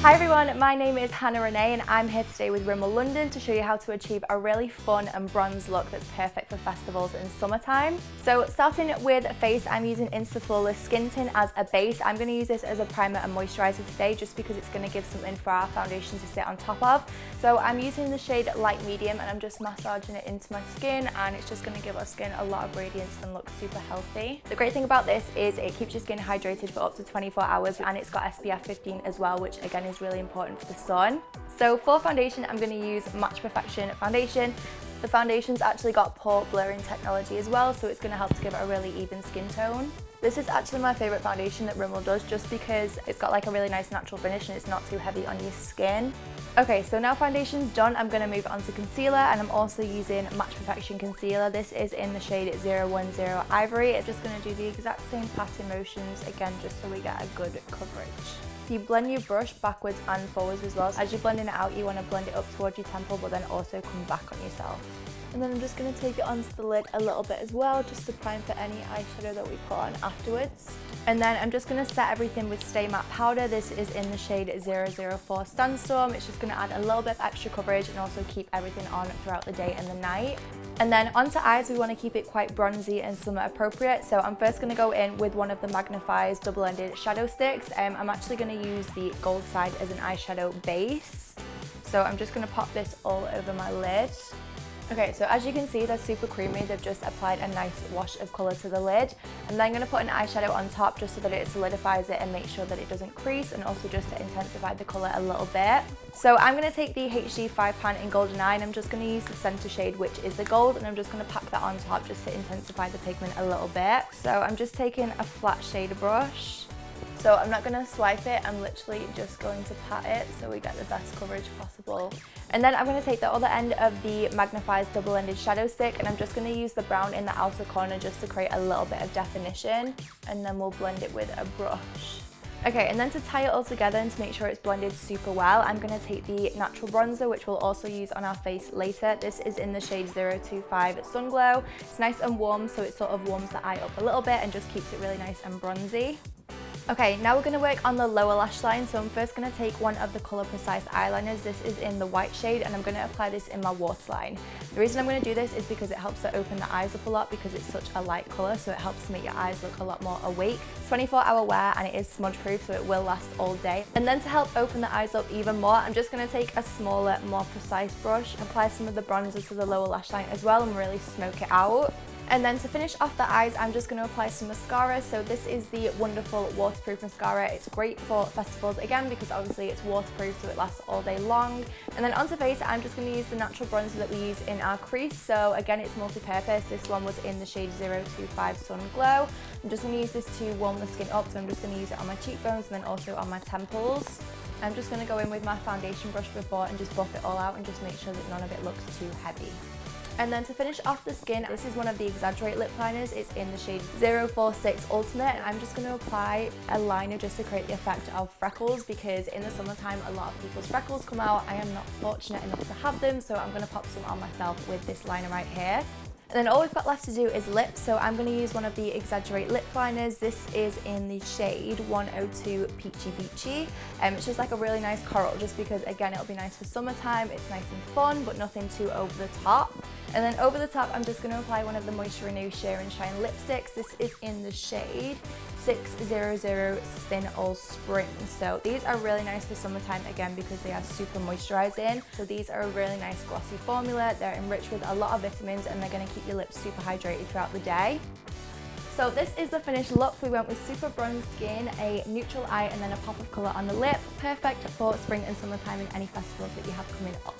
Hi everyone, my name is Hannah Renee and I'm here today with Rimmel London to show you how to achieve a really fun and bronze look that's perfect for festivals in summertime. So starting with face, I'm using Insta Flawless Skin Tint as a base. I'm going to use this as a primer and moisturiser today just because it's going to give something for our foundation to sit on top of. So I'm using the shade Light Medium and I'm just massaging it into my skin, and it's just going to give our skin a lot of radiance and look super healthy. The great thing about this is it keeps your skin hydrated for up to 24 hours and it's got SPF 15 as well, which again is really important for the sun. So for foundation, I'm going to use Match Perfection foundation. The foundation's actually got pore blurring technology as well, so it's going to help to give it a really even skin tone. This is actually my favourite foundation that Rimmel does just because it's got like a really nice natural finish and it's not too heavy on your skin. Okay, so now foundation's done, I'm going to move on to concealer, and I'm also using Match Perfection concealer. This is in the shade 010 Ivory. It's just going to do the exact same pattern motions again just so we get a good coverage. You blend your brush backwards and forwards as well. As you're blending it out, you want to blend it up towards your temple but then also come back on yourself. And then I'm just going to take it onto the lid a little bit as well, just to prime for any eyeshadow that we put on afterwards. And then I'm just going to set everything with Stay Matte Powder. This is in the shade 004 Sandstorm. It's just going to add a little bit of extra coverage and also keep everything on throughout the day and the night. And then onto eyes, we want to keep it quite bronzy and summer appropriate. So I'm first going to go in with one of the Magnify's double-ended shadow sticks. I'm actually going to use the gold side as an eyeshadow base. So I'm just going to pop this all over my lid. Okay, so as you can see, they're super creamy. They've just applied a nice wash of colour to the lid. And then I'm going to put an eyeshadow on top just so that it solidifies it and make sure that it doesn't crease, and also just to intensify the colour a little bit. So I'm going to take the HD 5 pan in Golden Eye, and I'm just going to use the centre shade, which is the gold, and I'm just going to pack that on top just to intensify the pigment a little bit. So I'm just taking a flat shade brush. So I'm not going to swipe it, I'm literally just going to pat it so we get the best coverage possible. And then I'm going to take the other end of the Magnify's double-ended shadow stick, and I'm just going to use the brown in the outer corner just to create a little bit of definition, and then we'll blend it with a brush. Okay, and then to tie it all together and to make sure it's blended super well, I'm going to take the natural bronzer, which we'll also use on our face later. This is in the shade 025 Sunglow. It's nice and warm, so it sort of warms the eye up a little bit and just keeps it really nice and bronzy. Okay, now we're going to work on the lower lash line. So I'm first going to take one of the Colour Percise eyeliners. This is in the white shade, and I'm going to apply this in my waterline. The reason I'm going to do this is because it helps to open the eyes up a lot because it's such a light colour, so it helps to make your eyes look a lot more awake. It's 24-hour wear and it is smudge proof, so it will last all day. And then to help open the eyes up even more, I'm just going to take a smaller, more precise brush, apply some of the bronzer to the lower lash line as well, and really smoke it out. And then to finish off the eyes, I'm just going to apply some mascara. So this is the wonderful waterproof mascara. It's great for festivals again because obviously it's waterproof, so it lasts all day long. And then onto face, I'm just going to use the natural bronzer that we use in our crease. So again, it's multi-purpose. This one was in the shade 025 Sunglow. I'm just going to use this to warm the skin up, so I'm just going to use it on my cheekbones and then also on my temples. I'm just going to go in with my foundation brush before and just buff it all out and just make sure that none of it looks too heavy. And then to finish off the skin, this is one of the EXAGGERATE lip liners. It's in the shade 046 Ultimate, and I'm just going to apply a liner just to create the effect of freckles, because in the summertime a lot of people's freckles come out. I am not fortunate enough to have them, so I'm going to pop some on myself with this liner right here. And then all we've got left to do is lips, so I'm going to use one of the EXAGGERATE lip liners. This is in the shade 102 Peachy Beachy. It's just like a really nice coral, just because again it'll be nice for summertime. It's nice and fun but nothing too over the top. And then over the top, I'm just going to apply one of the Moisture Renew Sheer and Shine lipsticks. This is in the shade 600 Spin All Spring. So these are really nice for summertime again because they are super moisturizing. So these are a really nice glossy formula. They're enriched with a lot of vitamins and they're going to keep your lips super hydrated throughout the day. So this is the finished look. We went with super bronze skin, a neutral eye, and then a pop of colour on the lip. Perfect for spring and summertime and any festivals that you have coming up.